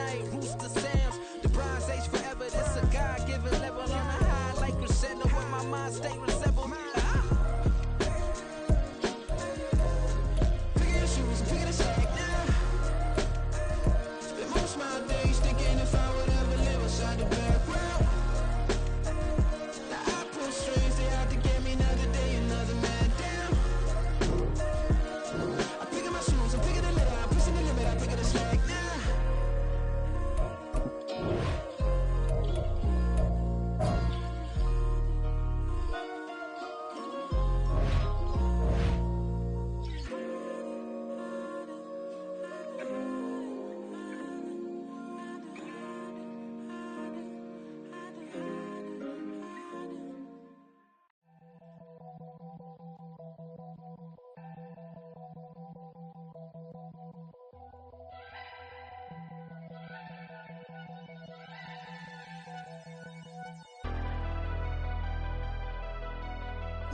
night, Rooster Sounds. The Bronze Age forever, this a God-given level. On a high like crescendo, where my mind stay resembled. Pick your shoes and pick the slack now. Spend most of my days thinking if I would ever live inside the background. Now I pull strings, they out to get me another day, another man down. I'm picking my shoes, I'm picking the limit, I'm pushing the limit, I'm picking the slack now.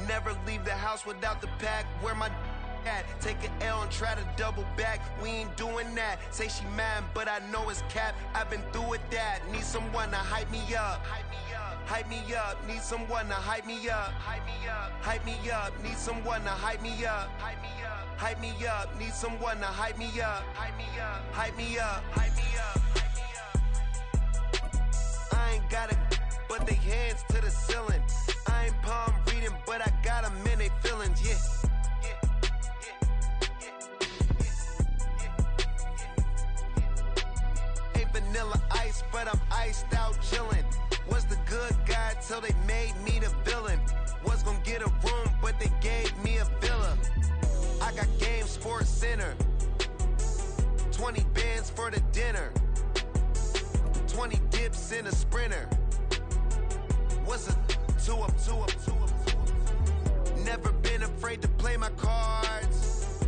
Never leave the house without the pack. Where my at? Take an L and try to double back. We ain't doing that. Say she mad, but I know it's cap. I've been through with that. Need someone to hype me up. Hype me up. Need someone to hype me up. Hype me up. Need someone to hype me up. Hype me up. Need someone to hype me up. Hype me up. I ain't got it, but they hands to the ceiling. I ain't palm reading, but I got them in they feelings, yeah. Ain't vanilla ice, but I'm iced out chillin'. Was the good guy till they made me the villain. Was gonna get a room, but they gave me a villa. I got Game Sports Center. 20 bands for the dinner. 20 dips in a Sprinter. What's a two up. Never been afraid to play my cards.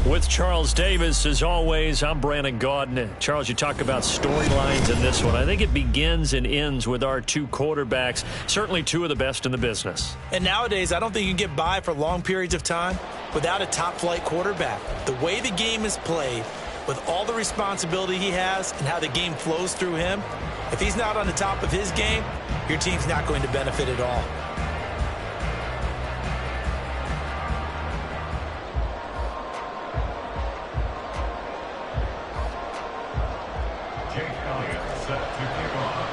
With Charles Davis, as always, I'm Brandon Gaudin. Charles, you talk about storylines in this one. I think it begins and ends with our two quarterbacks, certainly two of the best in the business. And nowadays, I don't think you can get by for long periods of time without a top-flight quarterback. The way the game is played, with all the responsibility he has and how the game flows through him, if he's not on the top of his game, your team's not going to benefit at all. Jake Elliott set to kick off.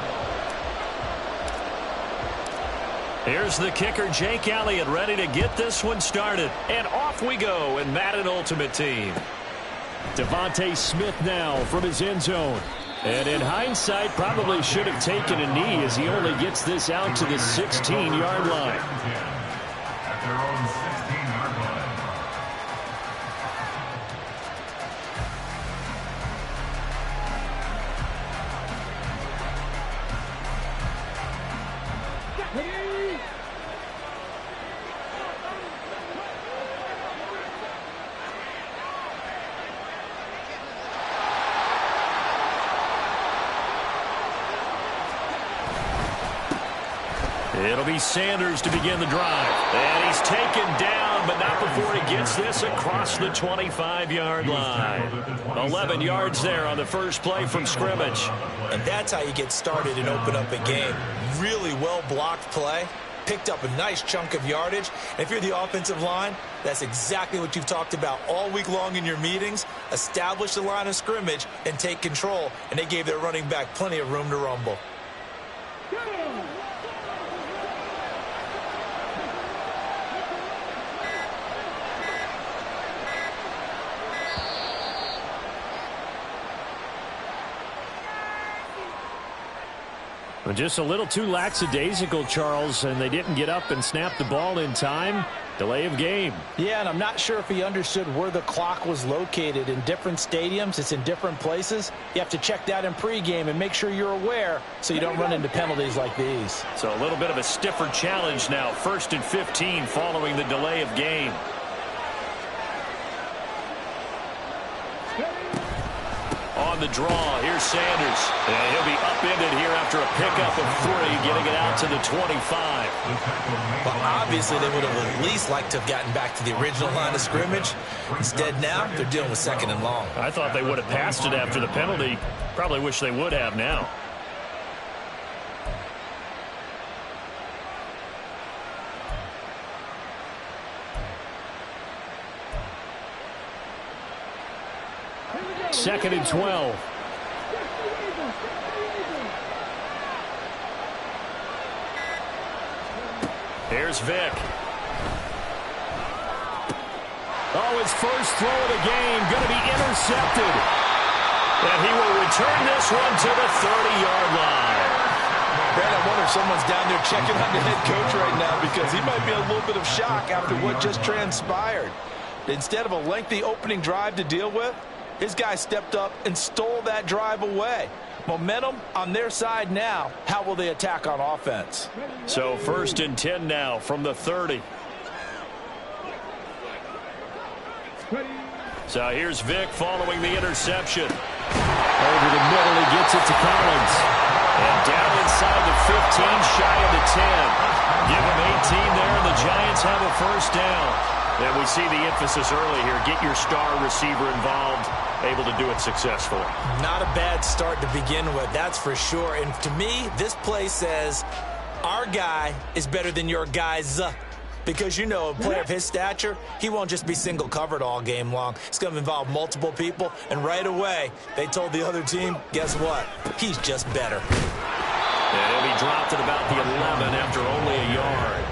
Here's the kicker, Jake Elliott, ready to get this one started. And off we go in Madden Ultimate Team. Devontae Smith now from his end zone. And in hindsight, probably should have taken a knee as he only gets this out to the 16-yard line. At their own 16-yard line. It'll be Sanders to begin the drive. And he's taken down, but not before he gets this across the 25-yard line. 11 yards there on the first play from scrimmage. And that's how you get started and open up a game. Really well-blocked play. Picked up a nice chunk of yardage. And if you're the offensive line, that's exactly what you've talked about all week long in your meetings. Establish the line of scrimmage and take control. And they gave their running back plenty of room to rumble. Just a little too lackadaisical, Charles, and they didn't get up and snap the ball in time. Delay of game. Yeah, and I'm not sure if he understood where the clock was located. In different stadiums, it's in different places. You have to check that in pregame and make sure you're aware so you don't run into penalties like these. So a little bit of a stiffer challenge now. 1st and 15 following the delay of game. On on the draw. Here's Sanders. And he'll be upended here after a pickup of 3, getting it out to the 25. Well, obviously, they would have at least liked to have gotten back to the original line of scrimmage. Instead, now they're dealing with 2nd and long. I thought they would have passed it after the penalty. Probably wish they would have now. Second and 12. Here's Vick. Oh, his first throw of the game going to be intercepted. And he will return this one to the 30-yard line. Brad, I wonder if someone's down there checking on the head coach right now because he might be in a little bit of shock after what just transpired. Instead of a lengthy opening drive to deal with, his guy stepped up and stole that drive away. Momentum on their side now. How will they attack on offense? So 1st and 10 now from the 30. So here's Vick following the interception. Over the middle, he gets it to Collins. And down inside the 15, shy of the 10. Give him 18 there, and the Giants have a first down. And we see the emphasis early here. Get your star receiver involved, able to do it successfully. Not a bad start to begin with, that's for sure. And to me, this play says our guy is better than your guys. Because, you know, a player of his stature, he won't just be single covered all game long. It's going to involve multiple people. And right away, they told the other team, guess what? He's just better. And he'll be dropped at about the 11 after only a yard.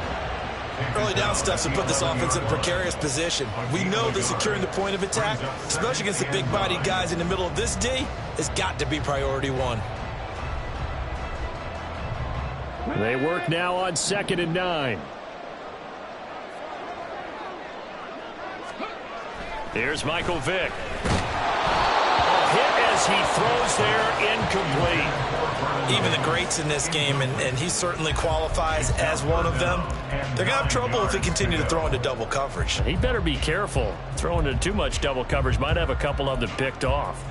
Early down stuff to put this offense in a precarious position. We know that securing the point of attack, especially against the big-bodied guys in the middle of this D, has got to be priority 1. They work now on 2nd and 9. Here's Michael Vick. A hit as he throws there, incomplete. Even the greats in this game, and he certainly qualifies as one of them, they're going to have trouble if they continue to throw into double coverage. He better be careful. Throwing into too much double coverage might have a couple of them picked off.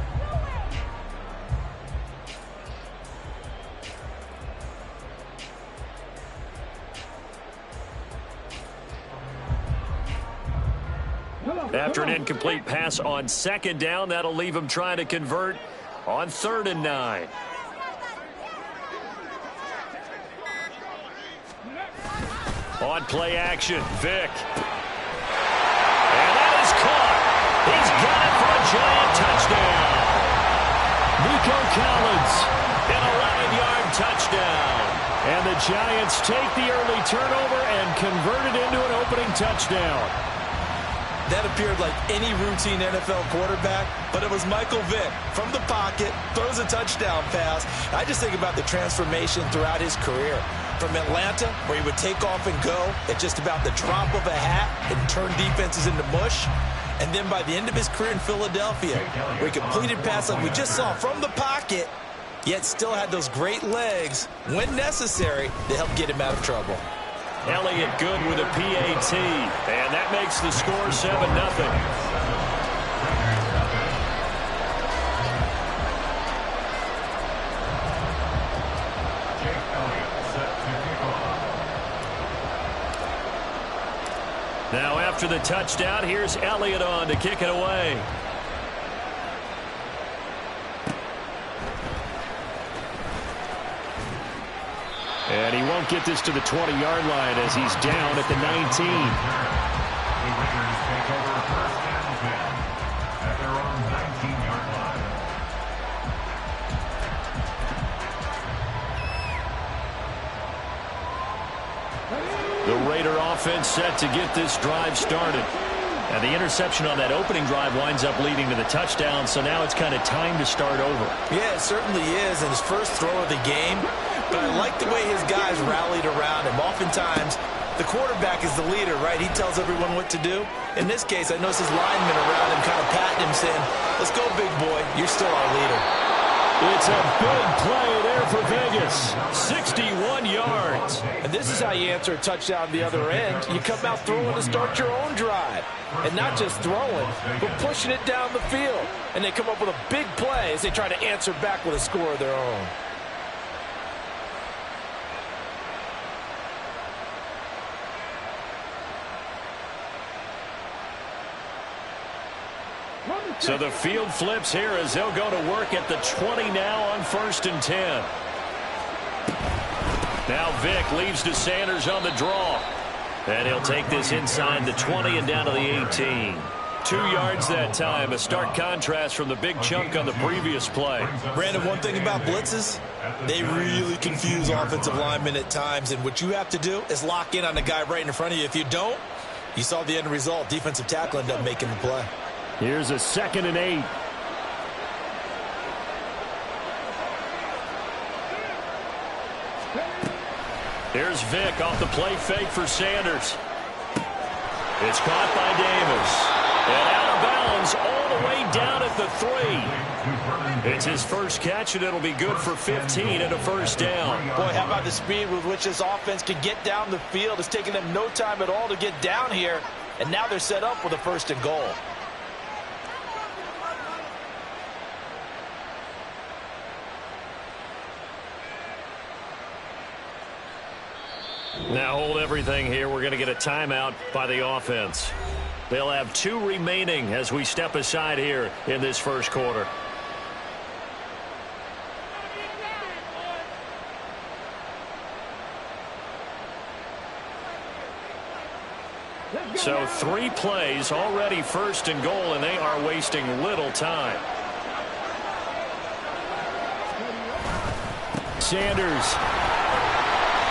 After an incomplete pass on 2nd down, that'll leave him trying to convert on 3rd and 9. On play action, Vick. And that is caught. He's got it for a Giant touchdown. Nico Collins, an 11-yard touchdown. And the Giants take the early turnover and convert it into an opening touchdown. That appeared like any routine NFL quarterback, but it was Michael Vick from the pocket, throws a touchdown pass. I just think about the transformation throughout his career. From Atlanta, where he would take off and go at just about the drop of a hat and turn defenses into mush. And then by the end of his career in Philadelphia, where he completed passes like we just saw from the pocket, yet still had those great legs, when necessary, to help get him out of trouble. Elliott good with a PAT, and that makes the score 7-0. Now after the touchdown, here's Elliott on to kick it away. And he won't get this to the 20-yard line as he's down at the 19. The Raiders take over 1st and 10 at their own 19-yard line. The Raider offense set to get this drive started. And the interception on that opening drive winds up leading to the touchdown, so now it's kind of time to start over. Yeah, it certainly is, and his first throw of the game. But I like the way his guys rallied around him. Oftentimes, the quarterback is the leader, right? He tells everyone what to do. In this case, I noticed his linemen around him kind of patting him, saying, let's go, big boy. You're still our leader. It's a big play there for Vegas. 61 yards. And this is how you answer a touchdown the other end. You come out throwing to start your own drive. And not just throwing, but pushing it down the field. And they come up with a big play as they try to answer back with a score of their own. So the field flips here as they'll go to work at the 20 now on 1st and 10. Now Vick leaves to Sanders on the draw. And he'll take this inside the 20 and down to the 18. 2 yards that time, a stark contrast from the big chunk on the previous play. Brandon, one thing about blitzes, they really confuse offensive linemen at times, and what you have to do is lock in on the guy right in front of you. If you don't, you saw the end result. Defensive tackle ended up making the play. Here's a 2nd and 8. Here's Vick off the play fake for Sanders. It's caught by Davis. And out of bounds all the way down at the 3. It's his first catch, and it'll be good for 15 and a first down. Boy, how about the speed with which this offense can get down the field? It's taken them no time at all to get down here, and now they're set up with a 1st and goal. Now hold everything here. We're going to get a timeout by the offense. They'll have 2 remaining as we step aside here in this first quarter. So 3 plays, already 1st and goal, and they are wasting little time. Sanders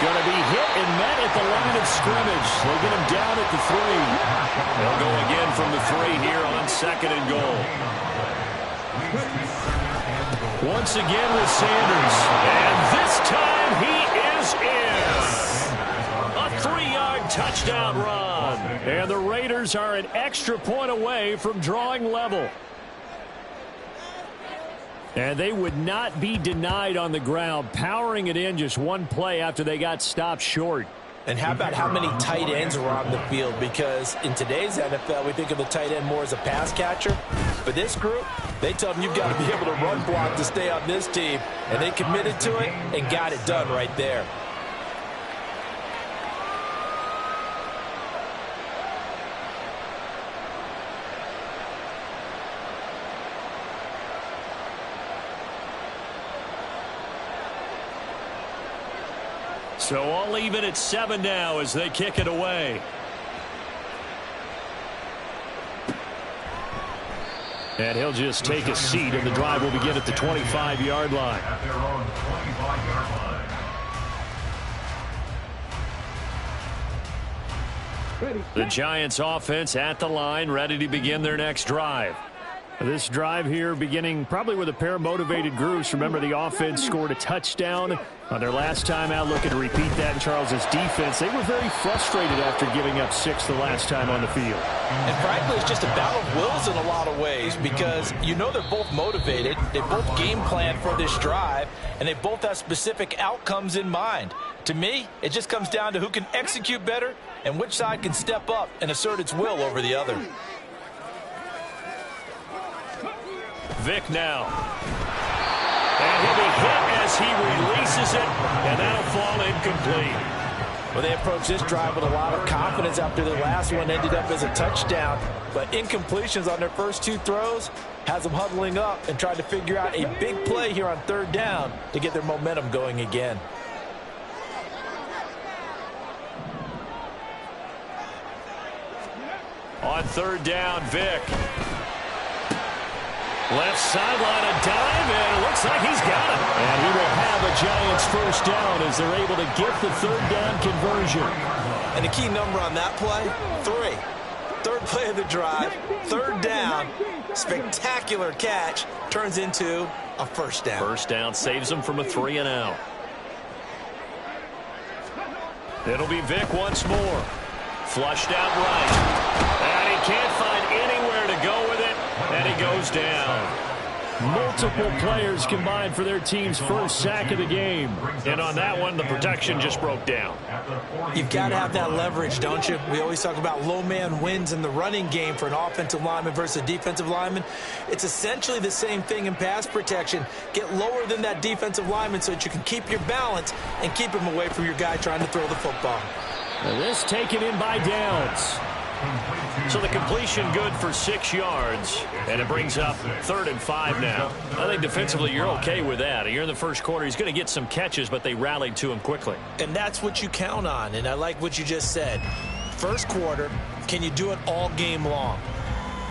going to be hit and met at the line of scrimmage. They'll get him down at the 3. They'll go again from the 3 here on 2nd and goal. Once again with Sanders. And this time he is in. A 3-yard touchdown run. And the Raiders are an extra point away from drawing level. And they would not be denied on the ground, powering it in just 1 play after they got stopped short. And how about how many tight ends are on the field? Because in today's NFL, we think of the tight end more as a pass catcher. But this group, they tell them you've got to be able to run block to stay on this team. And they committed to it and got it done right there. So all even at 7 now as they kick it away. And he'll just take a seat, and the drive will begin at the 25-yard line. At their own 25-yard line. The Giants offense at the line, ready to begin their next drive. This drive here beginning probably with a pair of motivated groups. Remember, the offense scored a touchdown on their last time out, looking to repeat that in Charles's defense. They were very frustrated after giving up 6 the last time on the field. And frankly, it's just a battle of wills in a lot of ways because you know they're both motivated. They both game plan for this drive, and they both have specific outcomes in mind. To me, it just comes down to who can execute better and which side can step up and assert its will over the other. Vick now. And he'll be hit as he releases it, and that'll fall incomplete. Well, they approached this drive with a lot of confidence after the last one ended up as a touchdown. But incompletions on their first 2 throws has them huddling up and trying to figure out a big play here on 3rd down to get their momentum going again. On 3rd down, Vick. Left sideline, a dive, and it looks like he's got it. And he will have a Giants first down as they're able to get the 3rd down conversion. And the key number on that play, 3. 3rd play of the drive, 3rd down, spectacular catch, turns into a first down. First down saves them from a 3 and out. It'll be Vick once more. Flushed out right. And he can't find anywhere to go with it. And he goes down. Multiple players combined for their team's first sack of the game. And on that one, the protection just broke down. You've got to have that leverage, don't you? We always talk about low man wins in the running game for an offensive lineman versus a defensive lineman. It's essentially the same thing in pass protection. Get lower than that defensive lineman so that you can keep your balance and keep him away from your guy trying to throw the football. And this taken in by Downs. So the completion good for 6 yards, and it brings up 3rd and 5 now. I think defensively you're okay with that. You're in the first quarter. He's going to get some catches, but they rallied to him quickly. And that's what you count on, and I like what you just said. First quarter, can you do it all game long?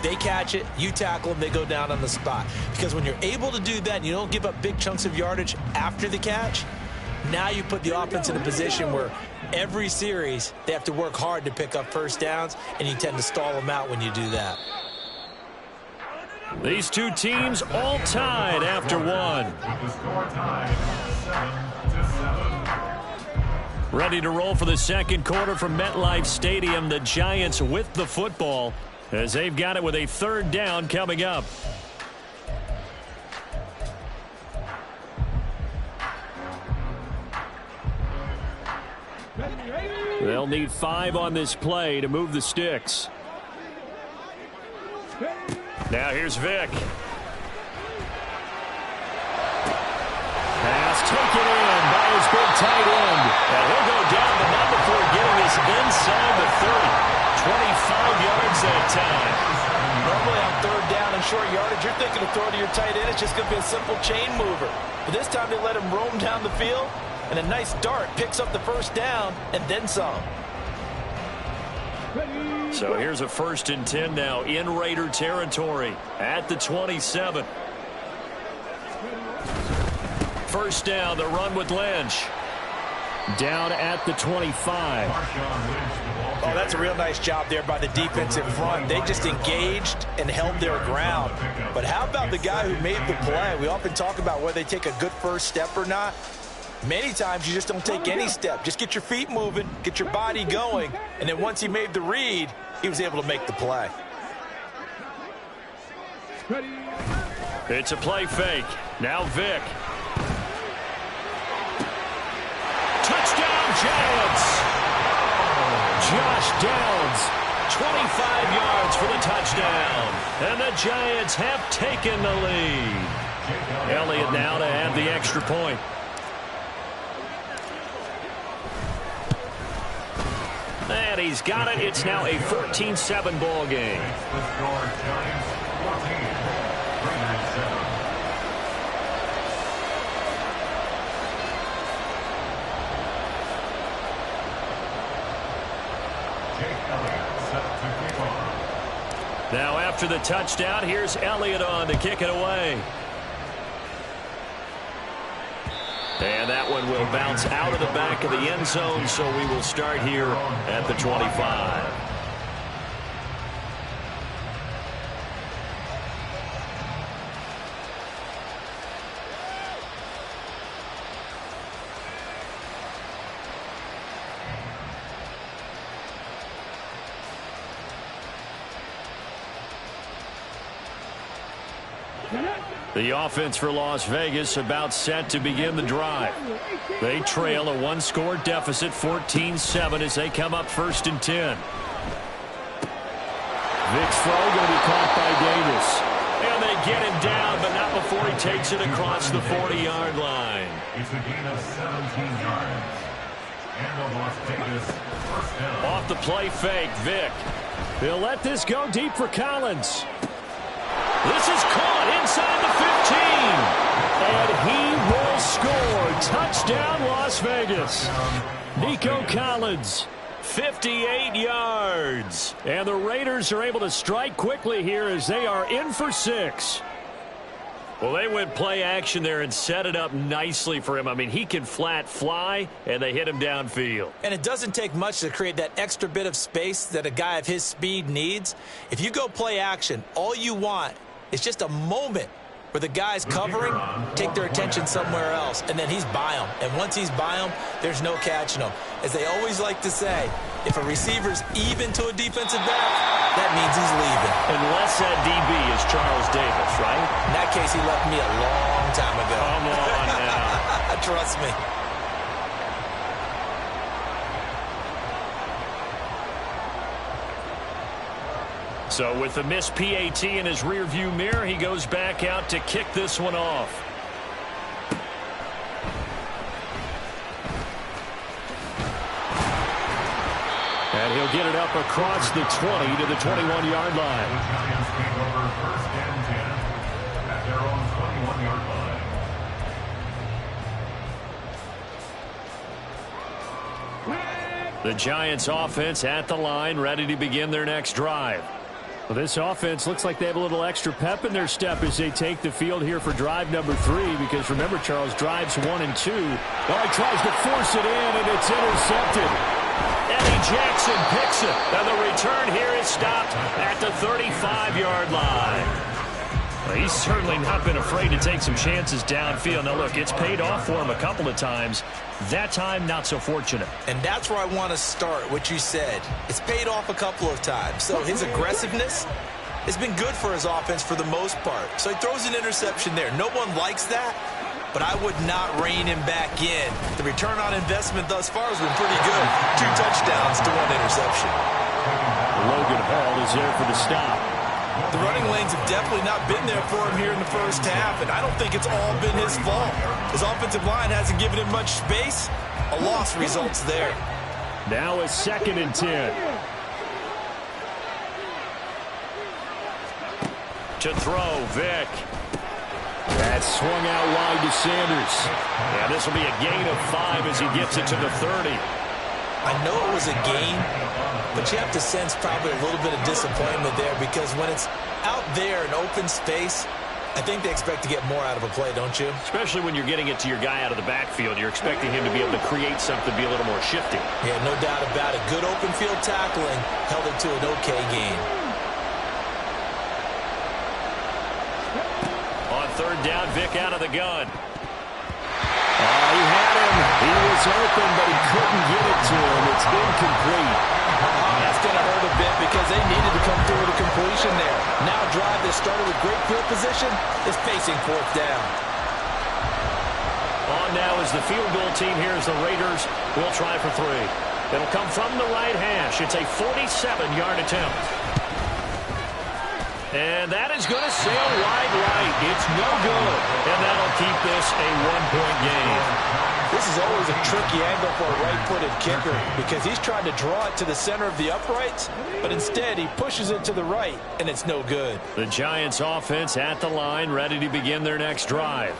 They catch it, you tackle them, they go down on the spot. Because when you're able to do that and you don't give up big chunks of yardage after the catch, now you put the offense in a position where every series they have to work hard to pick up first downs, and you tend to stall them out when you do that. These two teams all tied after one. With the score tied 7-7. Ready to roll for the second quarter from MetLife Stadium. The Giants with the football as they've got it with a 3rd down coming up. They'll need 5 on this play to move the sticks. Now here's Vick. Pass taken in by his big tight end. And he'll go down, but not before getting this inside the 30. 25 yards that time. Normally on 3rd down and short yardage, you're thinking to throw to your tight end. It's just going to be a simple chain mover. But this time they let him roam down the field, and a nice dart picks up the first down and then some. So here's a 1st and 10 now in Raider territory at the 27. First down, the run with Lynch. Down at the 25. Oh, that's a real nice job there by the defensive front. They just engaged and held their ground. But how about the guy who made the play? We often talk about whether they take a good first step or not. Many times you just don't take any step. Just get your feet moving, get your body going, and then once he made the read, he was able to make the play. It's a play fake. Now Vick. Touchdown Giants! Josh Downs, 25 yards for the touchdown. And the Giants have taken the lead. Elliott now to add the extra point. And he's got it. It's now a 14-7 ball game. The score, Giants 14, Raiders 7. Jake Elliott set to kick off. Now after the touchdown, here's Elliott on to kick it away. And that one will bounce out of the back of the end zone, so we will start here at the 25. The offense for Las Vegas about set to begin the drive. They trail a 1-score deficit, 14-7, as they come up 1st and 10. Vick's throw going to be caught by Davis. And they get him down, but not before he takes it across the 40-yard line. It's a gain of 17 yards. And the Las Vegas first down. Off the play fake, Vick. They'll let this go deep for Collins. This is caught inside the 15. And he will score. Touchdown, Las Vegas. Nico Collins, 58 yards. And the Raiders are able to strike quickly here as they are in for 6. Well, they went play action there and set it up nicely for him. I mean, he can flat fly, and they hit him downfield. And it doesn't take much to create that extra bit of space that a guy of his speed needs. If you go play action, all you want is just a moment where the guy's covering, take their attention somewhere else, and then he's by him. And once he's by him, there's no catching him. As they always like to say, if a receiver's even to a defensive back, that means he's leaving. Unless that DB is Charles Davis, right? In that case he left me a long time ago. Come on now. Trust me. So with the missed PAT in his rearview mirror, he goes back out to kick this one off. And he'll get it up across the 20 to the 21-yard line. The Giants take over first and 10 at their own 21-yard line. The Giants offense at the line, ready to begin their next drive. Well, this offense looks like they have a little extra pep in their step as they take the field here for drive number 3, because remember, Charles, drives 1 and 2. Oh, he tries to force it in, and it's intercepted. Eddie Jackson picks it, and the return here is stopped at the 35-yard line. Well, he's certainly not been afraid to take some chances downfield. Now, look, it's paid off for him a couple of times. That time, not so fortunate. And that's where I want to start, what you said. It's paid off a couple of times. So his aggressiveness has been good for his offense for the most part. So he throws an interception there. No one likes that, but I would not rein him back in. The return on investment thus far has been pretty good. 2 touchdowns to 1 interception. Logan Hall is there for the stop. The running lanes have definitely not been there for him here in the first half, and I don't think it's all been his fault. His offensive line hasn't given him much space. A loss results there. Now a 2nd and 10. To throw, Vick. That swung out wide to Sanders. Yeah, this will be a gain of 5 as he gets it to the 30. I know it was a gain, but you have to sense probably a little bit of disappointment there, because when it's out there in open space, I think they expect to get more out of a play, don't you? Especially when you're getting it to your guy out of the backfield. You're expecting him to be able to create something, be a little more shifty. Yeah, no doubt about it. Good open field tackling held it to an okay gain. On 3rd down, Vick out of the gun. He had him. He was open, but he couldn't get it to him. It's incomplete. That's going to hurt a bit because they needed to come through with a completion there. Now a drive that started with great field position is facing 4th down. On now is the field goal team here as the Raiders will try for 3. It'll come from the right hash. It's a 47-yard attempt. And that is going to sail wide right. It's no good. And that'll keep this a 1-point game. This is always a tricky angle for a right-footed kicker because he's trying to draw it to the center of the uprights, but instead he pushes it to the right, and it's no good. The Giants offense at the line, ready to begin their next drive.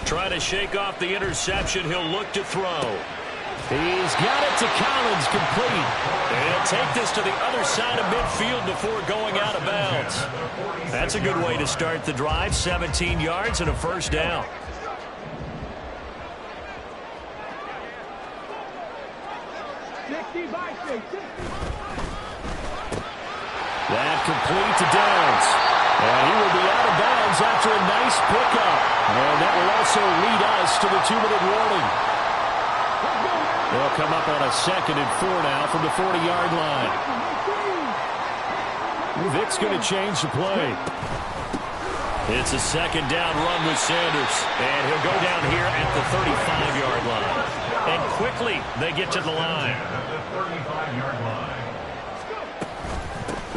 Trying to shake off the interception. He'll look to throw. He's got it to Collins, complete. And he'll take this to the other side of midfield before going out of bounds. That's a good way to start the drive. 17 yards and a 1st down. That complete to Downs. And he will be out of bounds after a nice pickup. And that will also lead us to the 2-minute warning. They'll come up on a 2nd and 4 now from the 40-yard line. Vick's going to change the play. It's a 2nd down run with Sanders. And he'll go down here at the 35-yard line. And quickly they get to the line.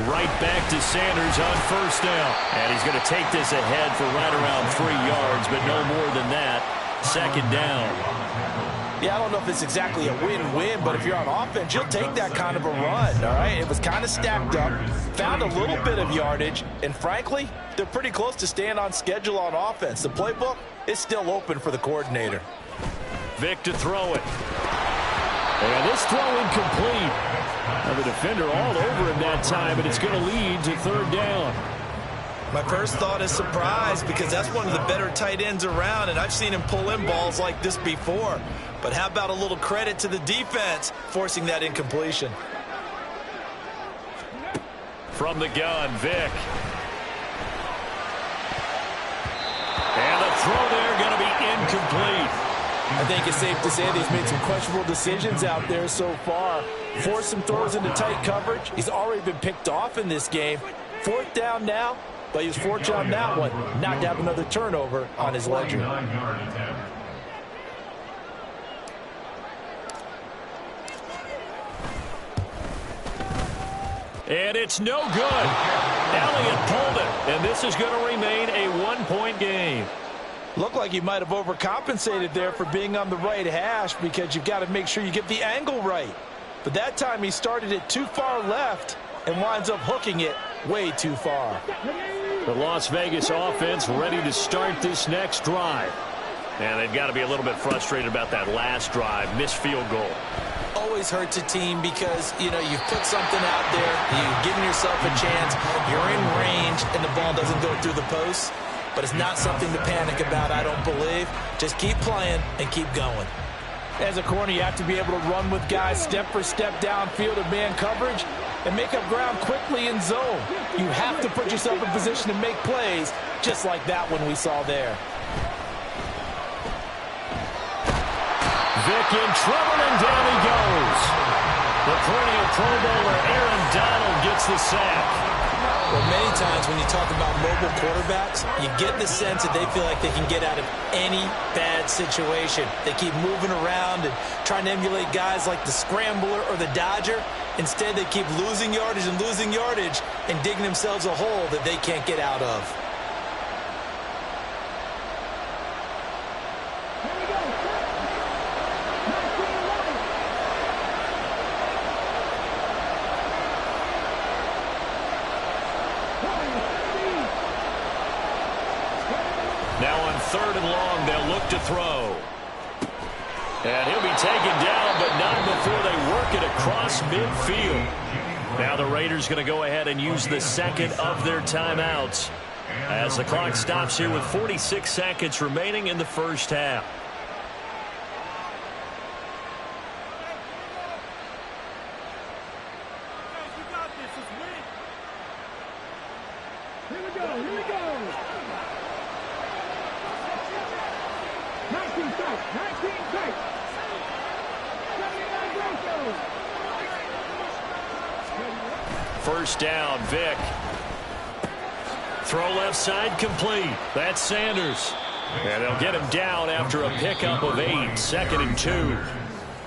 Right back to Sanders on 1st down. And he's going to take this ahead for right around 3 yards, but no more than that. 2nd down. Yeah, I don't know if it's exactly a win-win, but if you're on offense, you'll take that kind of a run, all right? It was kind of stacked up, found a little bit of yardage, and frankly, they're pretty close to staying on schedule on offense. The playbook is still open for the coordinator. Vick to throw it. And this throw incomplete. Now the defender all over him that time, and it's going to lead to 3rd down. My first thought is surprise, because that's one of the better tight ends around, and I've seen him pull in balls like this before. But how about a little credit to the defense forcing that incompletion? From the gun, Vick. And the throw there going to be incomplete. I think it's safe to say that he's made some questionable decisions out there so far. Forced some throws into tight coverage. He's already been picked off in this game. 4th down now. But he was fortunate on that one not to have another turnover on his ledger. 49-yard attempt. And it's no good. Elliott pulled it, and this is going to remain a one-point game. Looked like he might have overcompensated there for being on the right hash because you've got to make sure you get the angle right. But that time he started it too far left and winds up hooking it way too far. The Las Vegas offense ready to start this next drive. And they've got to be a little bit frustrated about that last drive, missed field goal. Always hurts a team because, you know, you've put something out there, you've given yourself a chance, you're in range, and the ball doesn't go through the post. But it's not something to panic about, I don't believe. Just keep playing and keep going. As a corner, you have to be able to run with guys step for step downfield of man coverage and make up ground quickly in zone. You have to put yourself in position to make plays, just like that one we saw there. Vick in trouble, and down he goes. The perennial Pro Bowler Aaron Donald gets the sack. Well, many times when you talk about mobile quarterbacks, you get the sense that they feel like they can get out of any bad situation. They keep moving around and trying to emulate guys like the Scrambler or the Dodger. Instead, they keep losing yardage and digging themselves a hole that they can't get out of. Now on 3rd and long, they'll look to throw. And he'll be taken down, but not before they work it across midfield. Now the Raiders going to go ahead and use the second of their timeouts as the clock stops here with 46 seconds remaining in the first half. Here we go. 19 strikes. 79 Broncos. First down, Vick. Throw left side complete. That's Sanders. And they'll get him down after a pickup of 8. 2nd and 2.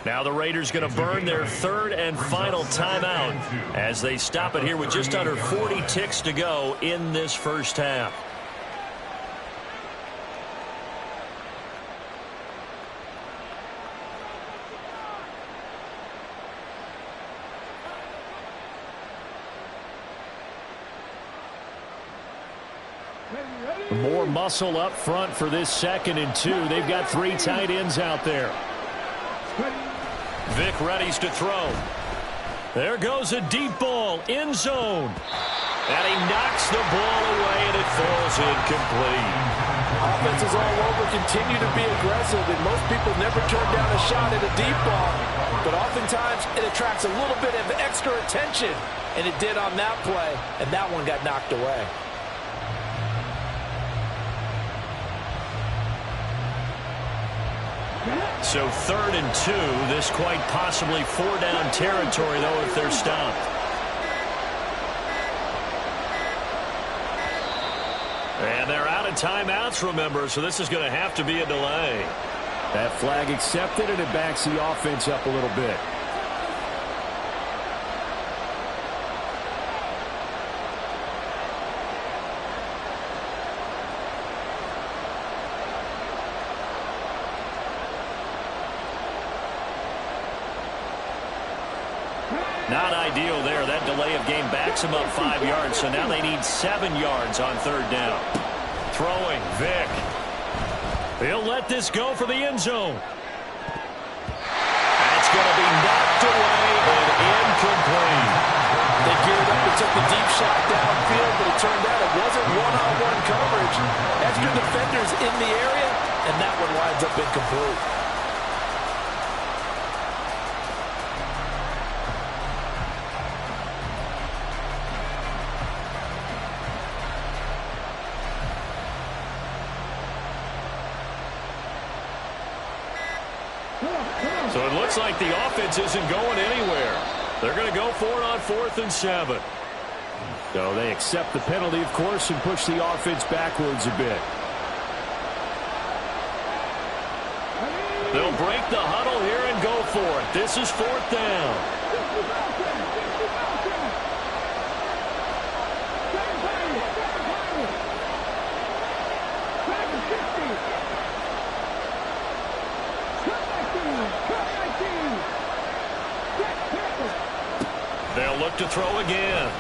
Now the Raiders going to burn their 3rd and final timeout as they stop it here with just under 40 ticks to go in this first half. More muscle up front for this 2nd and 2. They've got 3 tight ends out there. Vick readies to throw. There goes a deep ball, end zone. And he knocks the ball away, and it falls incomplete. Offenses all over continue to be aggressive, and most people never turn down a shot at a deep ball. But oftentimes, it attracts a little bit of extra attention, and it did on that play, and that one got knocked away. So 3rd and 2. This quite possibly 4-down territory, though, if they're stopped. And they're out of timeouts, remember, so this is going to have to be a delay. That flag accepted, and it backs the offense up a little bit. Not ideal there. That delay of game backs them up 5 yards, so now they need 7 yards on 3rd down. Throwing, Vick. He'll let this go for the end zone. That's going to be knocked away and incomplete. They geared up and took the deep shot downfield, but it turned out it wasn't one-on-one coverage. Extra defenders in the area, and that one winds up incomplete. So it looks like the offense isn't going anywhere. They're going to go for it on 4th and 7. So they accept the penalty, of course, and push the offense backwards a bit. They'll break the huddle here and go for it. This is 4th down. They'll look to throw again.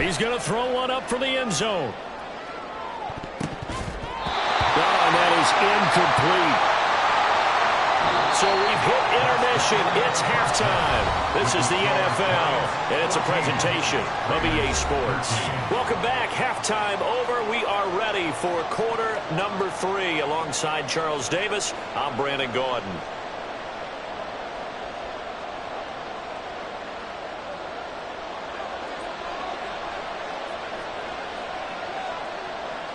He's going to throw one up for the end zone. And that is incomplete. So we've hit intermission. It's halftime. This is the NFL, and it's a presentation of EA Sports. Welcome back. Halftime over. We are ready for quarter number 3. Alongside Charles Davis, I'm Brandon Gaudin.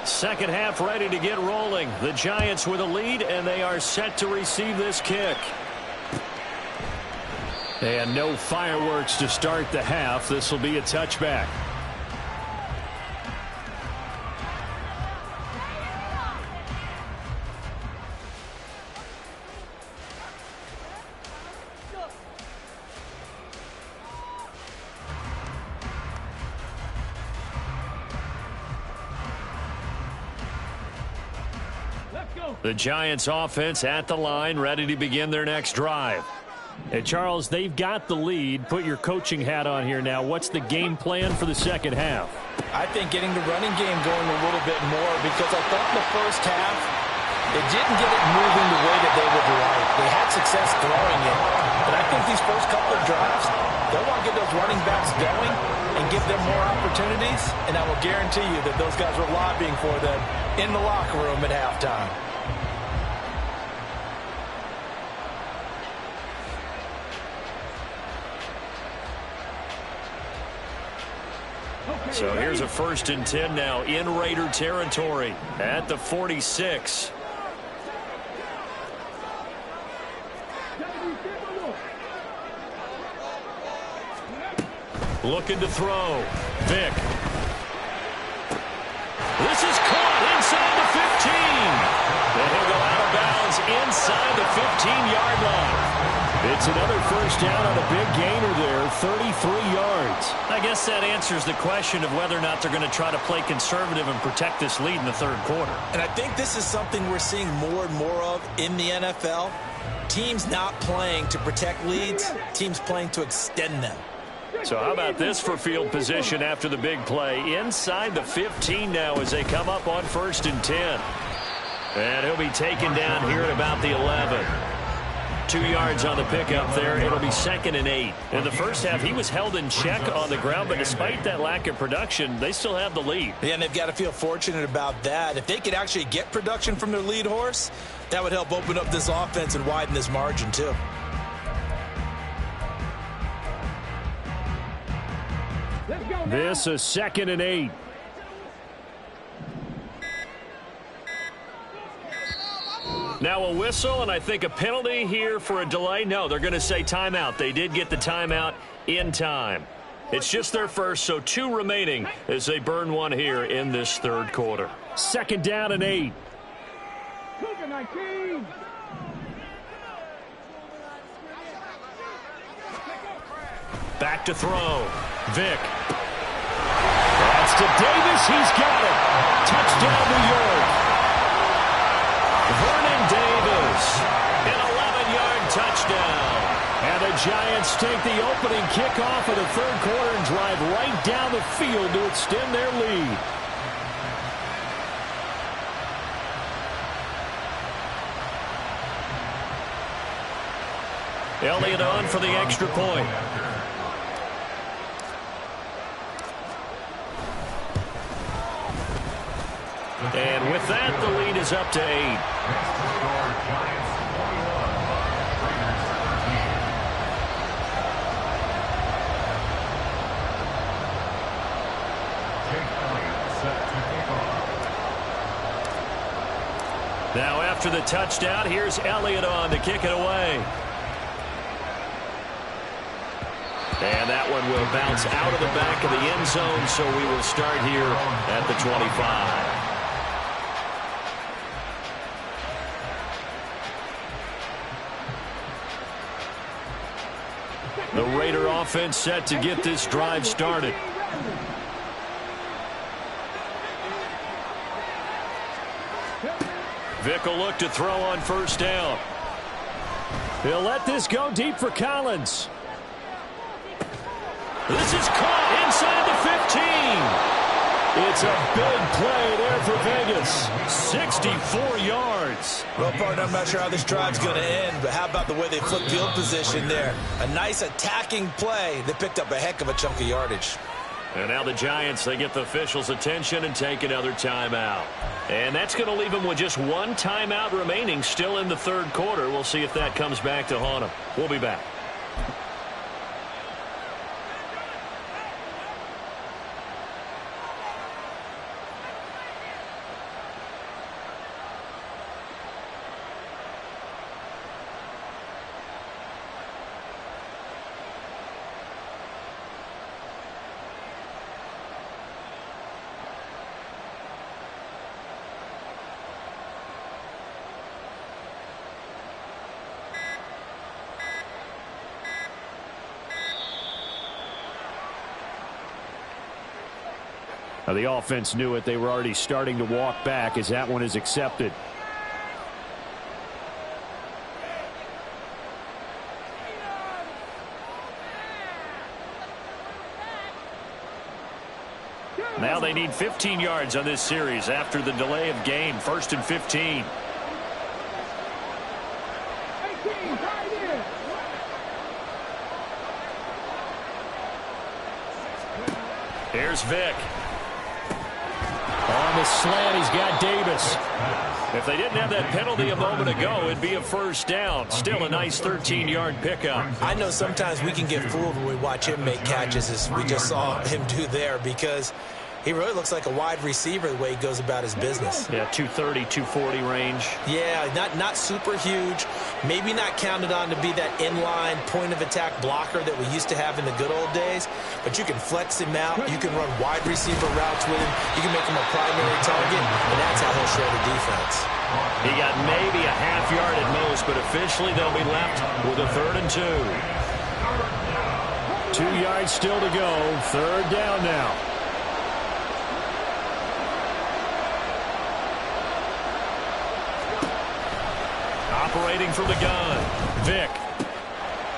Second half ready to get rolling. The Giants with a lead, and they are set to receive this kick. And no fireworks to start the half. This will be a touchback. The Giants offense at the line, ready to begin their next drive. Hey, Charles, they've got the lead. Put your coaching hat on here now. What's the game plan for the second half? I think getting the running game going a little bit more, because I thought in the first half they didn't get it moving the way that they would like. They had success throwing it, but I think these first couple of drives, they'll want to get those running backs going and give them more opportunities, and I will guarantee you that those guys were lobbying for them in the locker room at halftime. So here's a 1st and 10 now in Raider territory at the 46. Looking to throw. Vick. This is caught inside the 15. And he'll go out of bounds inside the 15-yard line. It's another 1st down on a big gainer there, 33 yards. I guess that answers the question of whether or not they're going to try to play conservative and protect this lead in the 3rd quarter. And I think this is something we're seeing more and more of in the NFL. Teams not playing to protect leads, teams playing to extend them. So how about this for field position after the big play? Inside the 15 now as they come up on 1st and 10. And he'll be taken down here at about the 11. 2 yards on the pickup there. It'll be 2nd and 8. In the first half, he was held in check on the ground, but despite that lack of production, they still have the lead. Yeah, and they've got to feel fortunate about that. If they could actually get production from their lead horse, that would help open up this offense and widen this margin too. This is 2nd and 8. Now a whistle, and I think a penalty here for a delay. No, they're going to say timeout. They did get the timeout in time. It's just their first, so 2 remaining as they burn one here in this 3rd quarter. 2nd down and 8. Back to throw. Vick. That's to Davis. He's got it. Touchdown, New York. Vernon Davis, an 11-yard touchdown. And the Giants take the opening kickoff of the 3rd quarter and drive right down the field to extend their lead. Elliott on for the extra point. And with that, the lead is up to 8. Now after the touchdown, here's Elliott on to kick it away. And that one will bounce out of the back of the end zone, so we will start here at the 25. The Raider offense set to get this drive started. Vick will look to throw on first down. He'll let this go deep for Collins. This is caught inside the 15. It's a big play there for Vegas. 64 yards. Well, partner, I'm not sure how this drive's going to end, but how about the way they flipped field position there? A nice attacking play that picked up a heck of a chunk of yardage. And now the Giants, they get the officials' attention and take another timeout. And that's going to leave them with just one timeout remaining still in the third quarter. We'll see if that comes back to haunt them. We'll be back. Now the offense knew it. They were already starting to walk back as that one is accepted. Now they need 15 yards on this series after the delay of game. 1st and 15. Here's Vick. On the slant, he's got Davis. If they didn't have that penalty a moment ago, it'd be a first down. Still a nice 13-yard pickup. I know sometimes we can get fooled when we watch him make catches, as we just saw him do there, because he really looks like a wide receiver the way he goes about his business. Yeah, 230, 240 range. Yeah, not super huge. Maybe not counted on to be that inline point-of-attack blocker that we used to have in the good old days. But you can flex him out. You can run wide receiver routes with him. You can make him a primary target, and that's how he'll show the defense. He got maybe a half yard at most, but officially they'll be left with a 3rd and 2. 2 yards still to go. 3rd down now. Operating from the gun, Vick.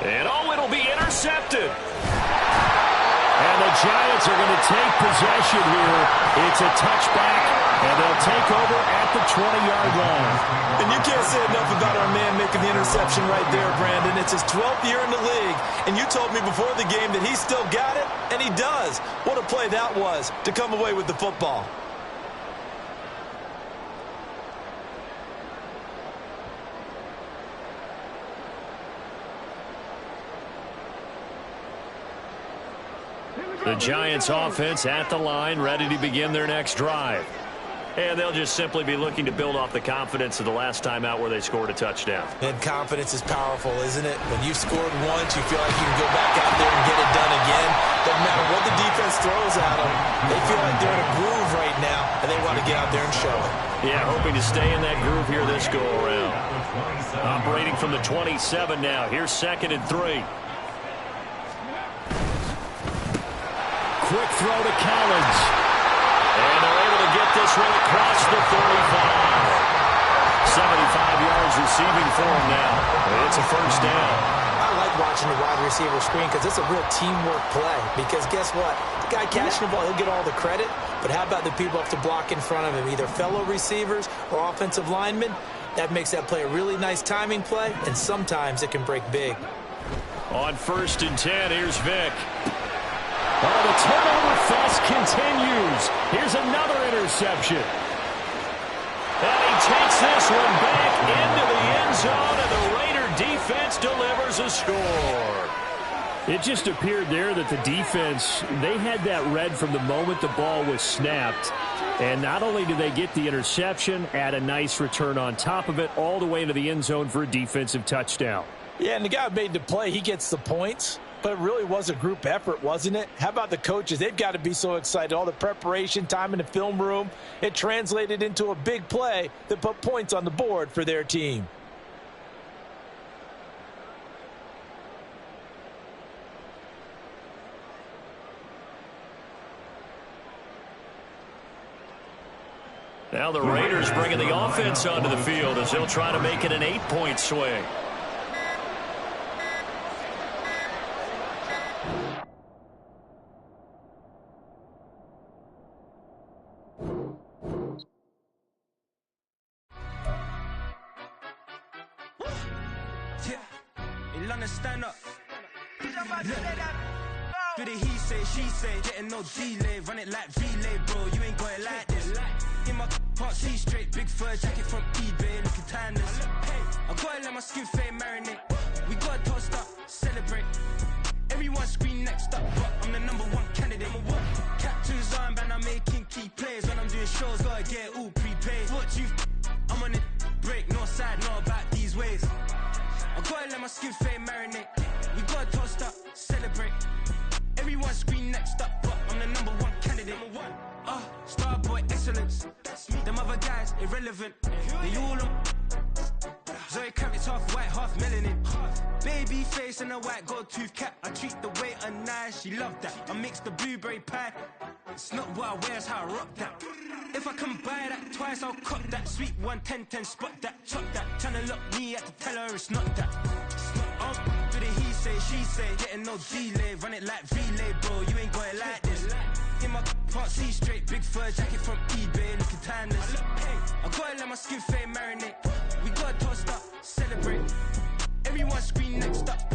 And it'll be intercepted. And the Giants are going to take possession here. It's a touchback, and they'll take over at the 20-yard line. And you can't say enough about our man making the interception right there, Brandon. It's his 12th year in the league, and you told me before the game that he still got it, and he does. What a play that was to come away with the football. The Giants offense at the line, ready to begin their next drive. And they'll just simply be looking to build off the confidence of the last time out where they scored a touchdown. And confidence is powerful, isn't it? When you've scored once, you feel like you can go back out there and get it done again. Doesn't matter what the defense throws at them. They feel like they're in a groove right now, and they want to get out there and show it. Yeah, hoping to stay in that groove here this go-around. Operating from the 27 now. Here's 2nd and 3. Quick throw to Collins. And they're able to get this one across the 35. 75 yards receiving for him now. It's a first down. I like watching the wide receiver screen because it's a real teamwork play. Because guess what? The guy catching the ball, he'll get all the credit. But how about the people have to block in front of him, either fellow receivers or offensive linemen? That makes that play a really nice timing play, and sometimes it can break big. On 1st and 10, here's Vick. Oh, the turnover fest continues. Here's another interception. And he takes this one back into the end zone, and the Raider defense delivers a score. It just appeared there that the defense, they had that read from the moment the ball was snapped. And not only did they get the interception, add a nice return on top of it, all the way into the end zone for a defensive touchdown. Yeah, and the guy who made the play, he gets the points. But it really was a group effort, wasn't it? How about the coaches? They've got to be so excited. All the preparation, time in the film room, it translated into a big play that put points on the board for their team. Now the Raiders bringing the offense onto the field as they'll try to make it an 8-point swing. Stand up. Do the he say, she say, getting no delay, run it like relay, bro. You ain't got it like this. In my can't see straight, big fur jacket from eBay, looking timeless. I gotta let my skin fade marinate. We gotta toast up, celebrate. Everyone scream next up, but I'm the #1 candidate. Captain's armband, I'm making key plays. When I'm doing shows, gotta get all prepaid. What you? I'm on it, break, no side, no about these ways. I gotta let my skin fade marinate. We gotta toast up, celebrate. Everyone scream next up, but I'm the #1 candidate. Starboy excellence. Them other guys irrelevant. They all on. Zoe Kravitz half white, half melanin. Baby face and a white gold tooth cap. I treat the waiter nice, she loved that. I mix the blueberry pie. It's not what I wear, it's how I rock that. If I can buy that twice, I'll cop that. Sweet 110, spot that, chop that. Tryna lock me at to tell her it's not that. Do the he say, she say, getting no delay, run it like relay, bro. You ain't got it like this. In my can't see straight, big fur jacket from eBay, looking timeless. I gotta let my skin fade marinate. We gotta toast up, celebrate. Everyone scream next up.